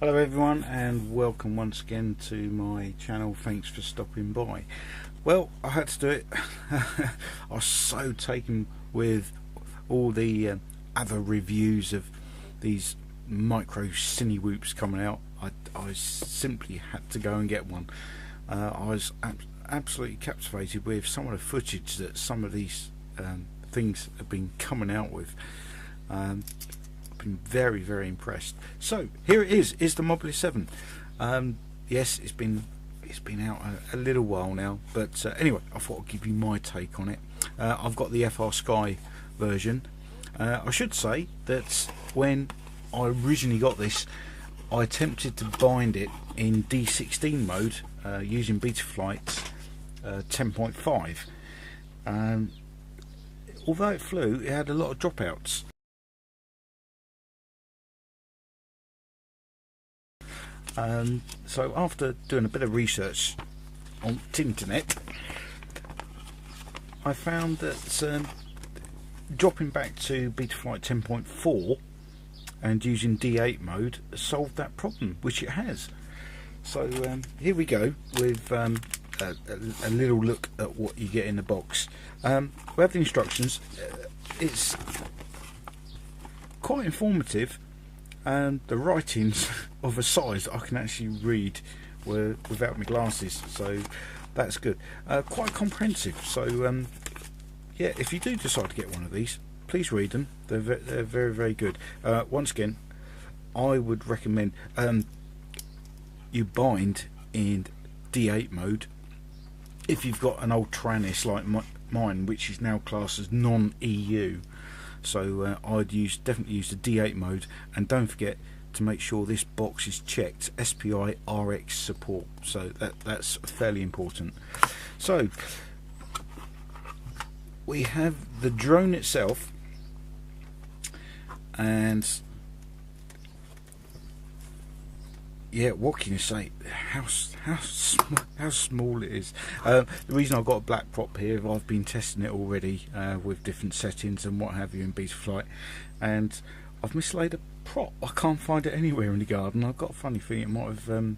Hello everyone, and welcome once again to my channel. Thanks for stopping by. Well, I had to do it. I was so taken with all the other reviews of these micro cine whoops coming out. I simply had to go and get one. I was absolutely captivated with some of the footage that some of these things have been coming out with. Been very impressed. So here it is the Mobula 7. Yes, it's been out a little while now, but anyway, I thought I'd give you my take on it. I've got the FR Sky version. I should say that when I originally got this, I attempted to bind it in D16 mode using Betaflight 10.5. Although it flew, it had a lot of dropouts. So after doing a bit of research on the internet, I found that dropping back to Betaflight 10.4 and using D8 mode solved that problem, which it has. So here we go with a little look at what you get in the box. We have the instructions. It's quite informative, and the writing's of a size that I can actually read without my glasses, so that's good. Quite comprehensive. So yeah, if you do decide to get one of these, please read them. They're very good. Once again, I would recommend you bind in D8 mode if you've got an old Taranis like mine, which is now classed as non-EU. So I'd definitely use the D8 mode, and don't forget to make sure this box is checked SPI RX support. So that's fairly important. So we have the drone itself, and yeah, what can you say? How small it is. The reason I've got a black prop here, I've been testing it already with different settings and what have you in Betaflight, and I've mislaid a prop. I can't find it anywhere in the garden. I've got a funny feeling it might have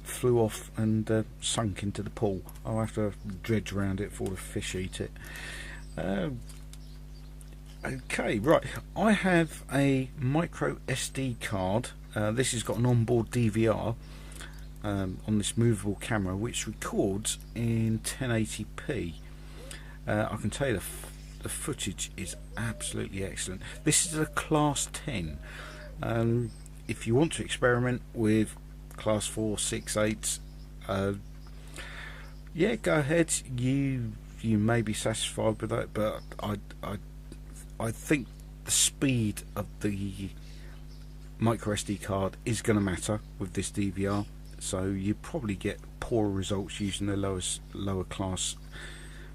flew off and sunk into the pool. I'll have to dredge around it before the fish eat it. Okay, right. I have a micro SD card. This has got an onboard DVR on this movable camera, which records in 1080p. I can tell you the footage is absolutely excellent. This is a class 10. If you want to experiment with class 4, 6, 8, yeah, go ahead. You may be satisfied with that, but I think the speed of the micro SD card is going to matter with this DVR, so you probably get poorer results using the lower class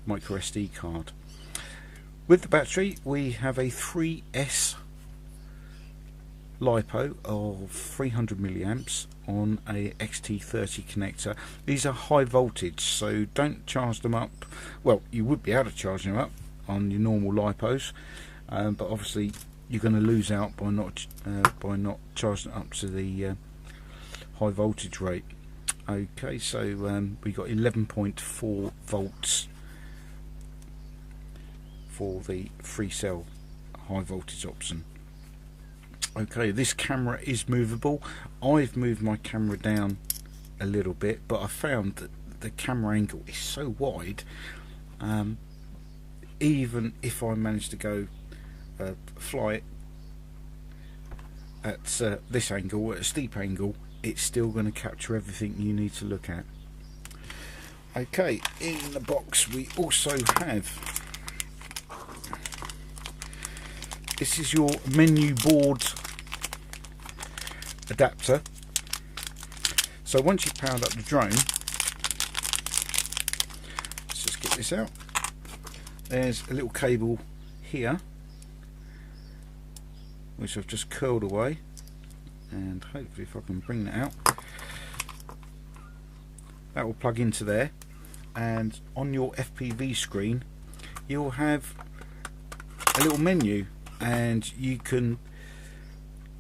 micro SD card. With the battery, we have a 3S LiPo of 300 milliamps on a XT30 connector. These are high voltage, so don't charge them up. Well, you would be able to charge them up on your normal LiPos, but obviously you're going to lose out by not charging it up to the high voltage rate. Okay, so we got 11.4 volts for the 3-cell high voltage option. Okay, this camera is movable. I've moved my camera down a little bit, but I found that the camera angle is so wide, even if I manage to go fly it at this angle, at a steep angle, it's still going to capture everything you need to look at. Okay, in the box we also have, this is your menu board adapter. So once you've powered up the drone, let's just get this out. There's a little cable here, which I've just curled away, and hopefully if I can bring that out, that will plug into there, and on your FPV screen you'll have a little menu, and you can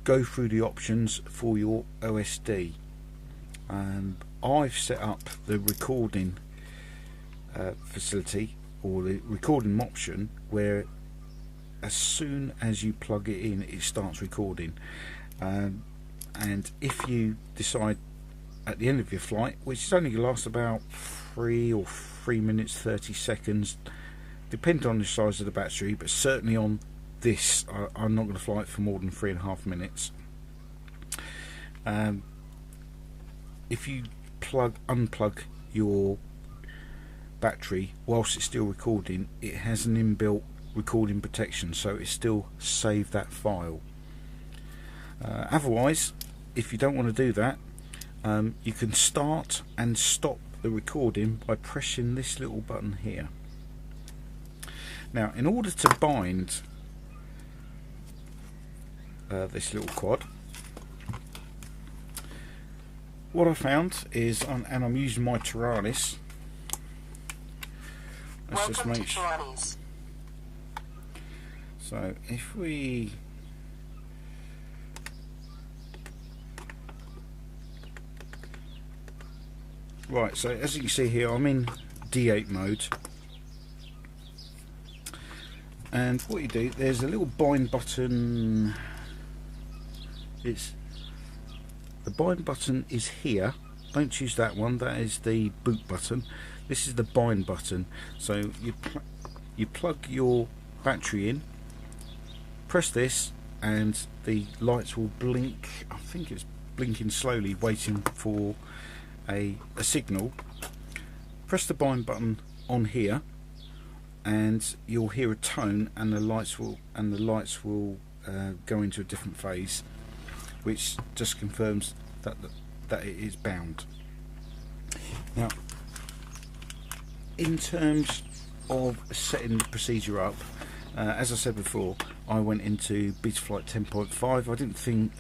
go through the options for your OSD. I've set up the recording facility, or the recording option, where as soon as you plug it in it starts recording, and if you decide at the end of your flight, which is only going to last about 3 minutes 30 seconds, depending on the size of the battery, but certainly on this I'm not going to fly it for more than 3.5 minutes. If you unplug your battery whilst it's still recording, it has an inbuilt recording protection, so it still save that file. Otherwise, if you don't want to do that, you can start and stop the recording by pressing this little button here. Now, in order to bind this little quad, what I found is, and I'm using my Taranis. Let's just make sure. So if we right, so as you can see here, I'm in D8 mode, and what you do, there's a little bind button. The bind button is here. Don't choose that one, that is the boot button. This is the bind button. So you plug your battery in, press this, and the lights will blink. I think it's blinking slowly, waiting for a signal. Press the bind button on here, and you'll hear a tone, and the lights will go into a different phase, which just confirms that it is bound. Now, in terms of setting the procedure up, as I said before, I went into Betaflight 10.5.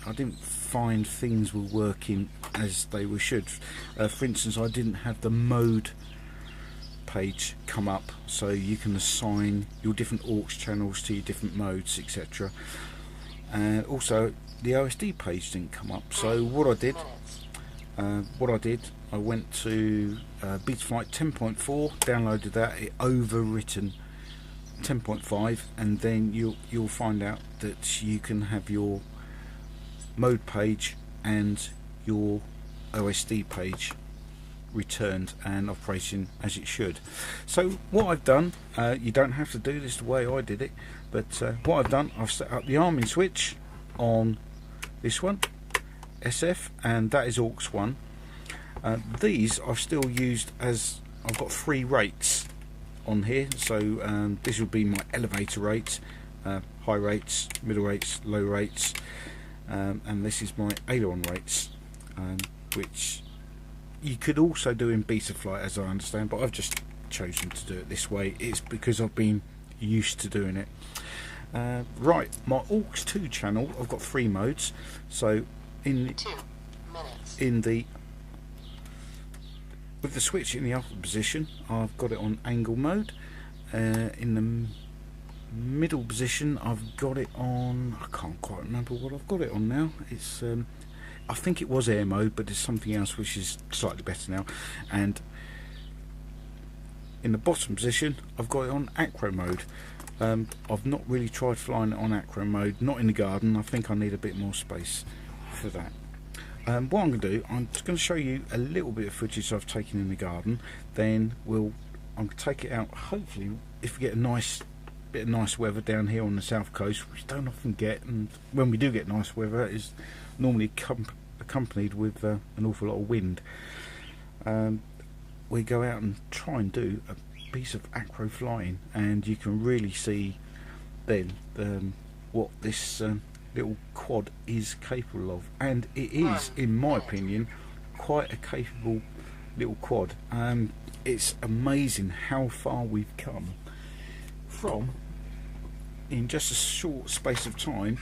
I didn't find things were working as they should. For instance, I didn't have the mode page come up, so you can assign your different aux channels to your different modes, etc. And also the OSD page didn't come up. So what I did, I went to Betaflight 10.4, downloaded that. It overwritten 10.5, and then you'll find out that you can have your mode page and your OSD page returned and operating as it should. So what I've done, you don't have to do this the way I did it, but what I've done, I've set up the arming switch on this one, SF, and that is aux 1. These I've still used as, I've got 3 rates on here, so this will be my elevator rates, high rates, middle rates, low rates, and this is my aileron rates, which you could also do in Betaflight, as I understand, but I've just chosen to do it this way. It's because I've been used to doing it. Right, my aux 2 channel, I've got 3 modes. So with the switch in the upper position, I've got it on angle mode. In the middle position, I've got it on, I can't quite remember what I've got it on now. It's I think it was air mode, but there's something else which is slightly better now. And in the bottom position, I've got it on acro mode. I've not really tried flying it on acro mode, not in the garden. I think I need a bit more space for that. What I'm going to do, I'm just going to show you a little bit of footage I've taken in the garden. Then I'm going to take it out. Hopefully, if we get a nice bit of nice weather down here on the south coast, which we don't often get, and when we do get nice weather, it's normally accompanied with an awful lot of wind. We go out and try and do a piece of acro flying, and you can really see then what this little quad is capable of, and it is, in my opinion, quite a capable little quad. It's amazing how far we've come from, in just a short space of time,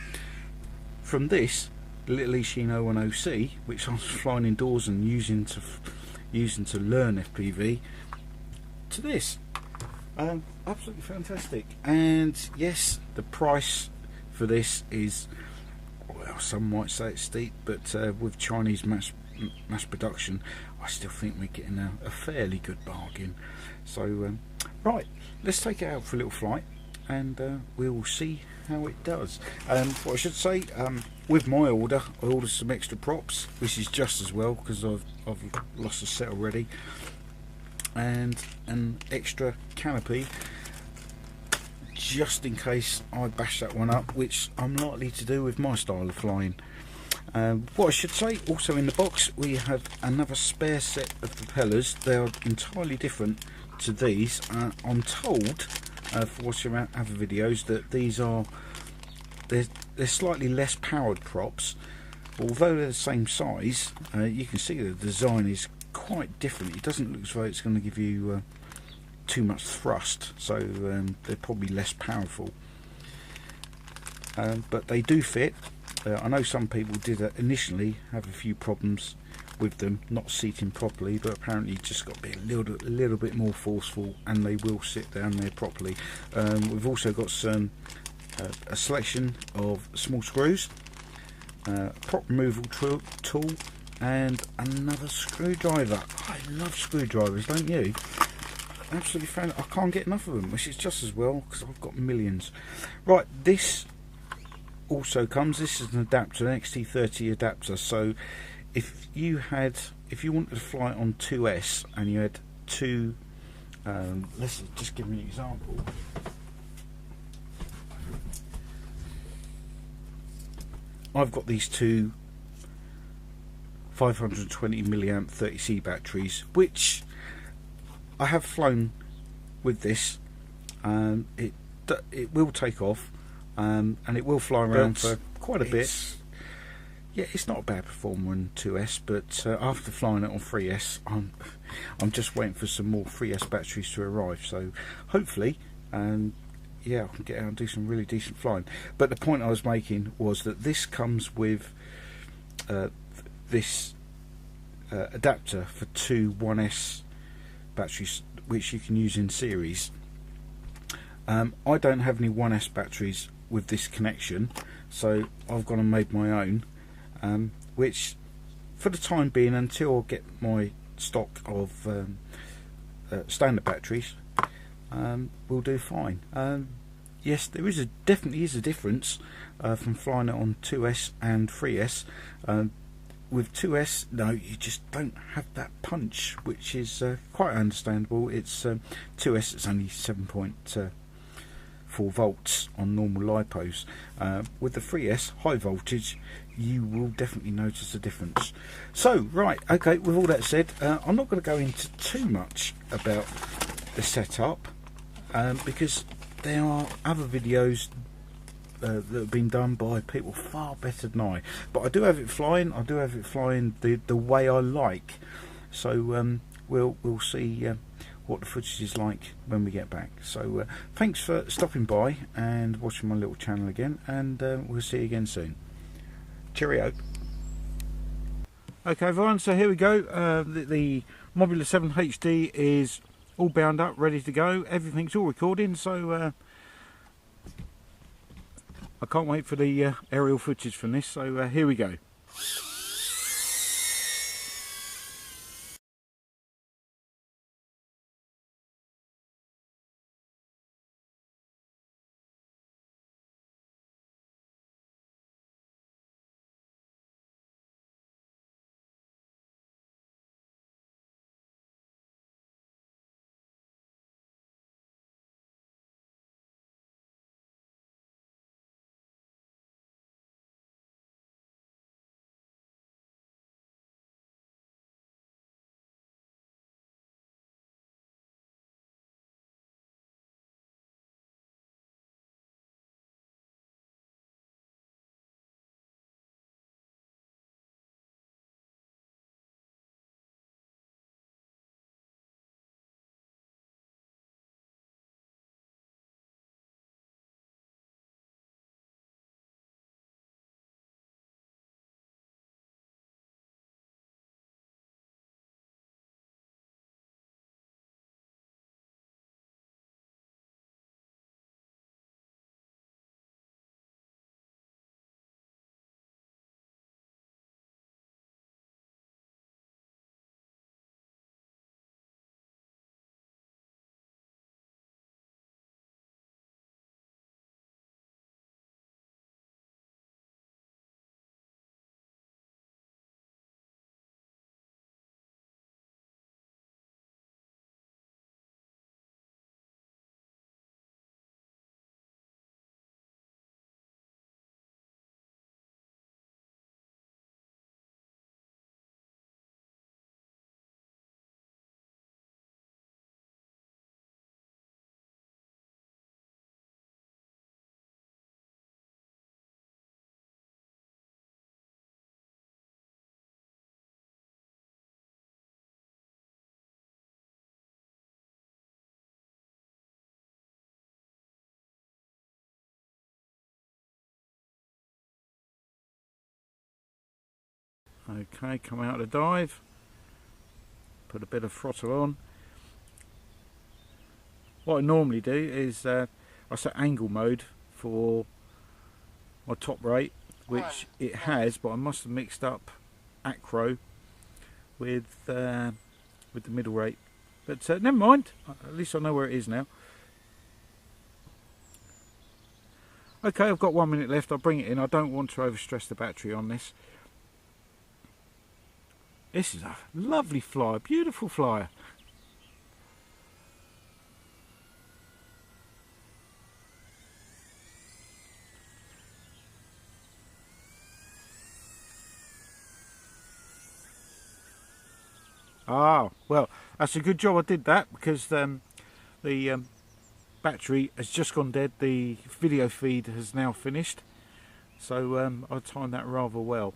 from this little Ishin 010C, which I was flying indoors and using to learn FPV, to this. Absolutely fantastic. And yes, the price for this is, well, some might say it's steep, but with Chinese mass production, I still think we're getting a fairly good bargain. So right, let's take it out for a little flight, and we'll see how it does. What I should say, with my order, I ordered some extra props, which is just as well because I've lost a set already, and an extra canopy just in case I bash that one up, which I'm likely to do with my style of flying. What I should say, also in the box we have another spare set of propellers. They are entirely different to these. I'm told, for watching other videos, that these are they're slightly less powered props. Although they're the same size, you can see the design is quite different. It doesn't look as though it's going to give you too much thrust, so they're probably less powerful, but they do fit. I know some people did initially have a few problems with them not seating properly, but apparently just got to be a little bit more forceful and they will sit down there properly. We've also got some a selection of small screws, prop removal tool, and another screwdriver. I love screwdrivers, don't you? Absolutely fan. I can't get enough of them, which is just as well because I've got millions. Right, this also comes. This is an adapter, an XT30 adapter. So if you wanted to fly on 2S and you had two, let's just give me an example. I've got these two 520 milliamp 30C batteries, which I have flown with this. It will take off, and it will fly around for quite a bit. Yeah, it's not a bad performer on 2S, but after flying it on 3S, I'm just waiting for some more 3S batteries to arrive. So hopefully, yeah, I can get out and do some really decent flying. But the point I was making was that this comes with this adapter for two 1S batteries, which you can use in series. I don't have any 1S batteries with this connection, so I've gone and made my own, which for the time being, until I get my stock of standard batteries, will do fine. Yes, there is definitely is a difference from flying it on 2S and 3S. With 2S, no, you just don't have that punch, which is quite understandable. It's 2S, it's only 7.4 volts on normal lipos. With the 3S high voltage, you will definitely notice a difference. So, right, okay, with all that said, I'm not going to go into too much about the setup, because there are other videos that have been done by people far better than I. But I do have it flying. I do have it flying the way I like. So we'll see what the footage is like when we get back. So thanks for stopping by and watching my little channel again, and we'll see you again soon. Cheerio. Okay everyone, so here we go. The Mobula 7HD is all bound up, ready to go. Everything's all recording, so I can't wait for the aerial footage from this. So here we go. Okay, come out of the dive, put a bit of throttle on. What I normally do is I set angle mode for my top rate, which it has, but I must have mixed up acro with the middle rate. But never mind, at least I know where it is now. Okay, I've got 1 minute left. I'll bring it in. I don't want to overstress the battery on this. This is a lovely flyer, beautiful flyer. Ah, well, that's a good job I did that, because the battery has just gone dead. The video feed has now finished, so I timed that rather well.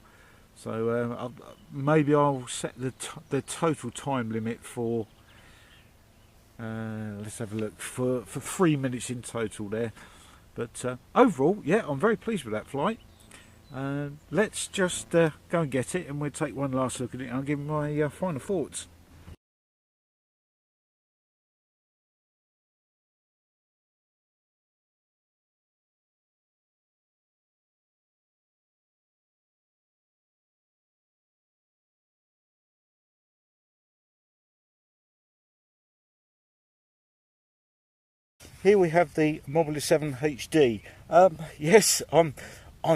So maybe I'll set the total time limit for let's have a look, for 3 minutes in total there. But overall, yeah, I'm very pleased with that flight. Let's just go and get it, and we'll take one last look at it, and I'll give my final thoughts. Here we have the Mobula 7HD. Yes, I'm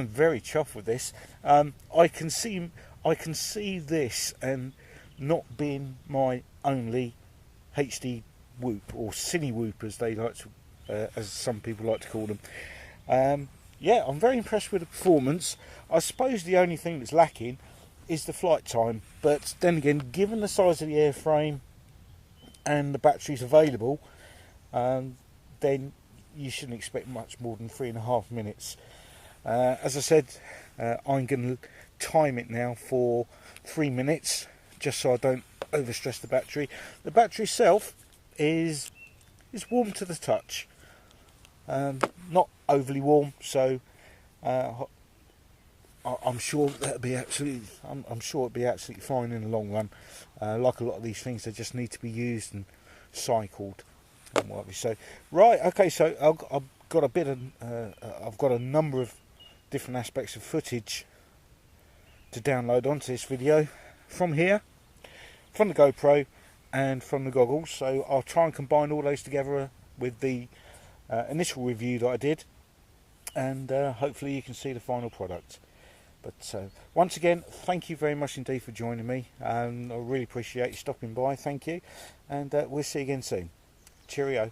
very chuffed with this. I can see this and not being my only HD whoop, or cine whoop as they like to, as some people like to call them. Yeah, I'm very impressed with the performance. I suppose the only thing that's lacking is the flight time, but then again, given the size of the airframe and the batteries available, then you shouldn't expect much more than 3.5 minutes. As I said, I'm going to time it now for 3 minutes, just so I don't overstress the battery. The battery itself is warm to the touch, not overly warm, so I'm sure that'll be absolutely. I'm sure it'll be absolutely fine in the long run. Like a lot of these things, they just need to be used and cycled. So right, okay, so I've got a bit of I've got a number of different aspects of footage to download onto this video from here, from the GoPro and from the goggles. So I'll try and combine all those together with the initial review that I did, and hopefully you can see the final product. But once again, thank you very much indeed for joining me, and I really appreciate you stopping by. Thank you, and we'll see you again soon. Cheerio.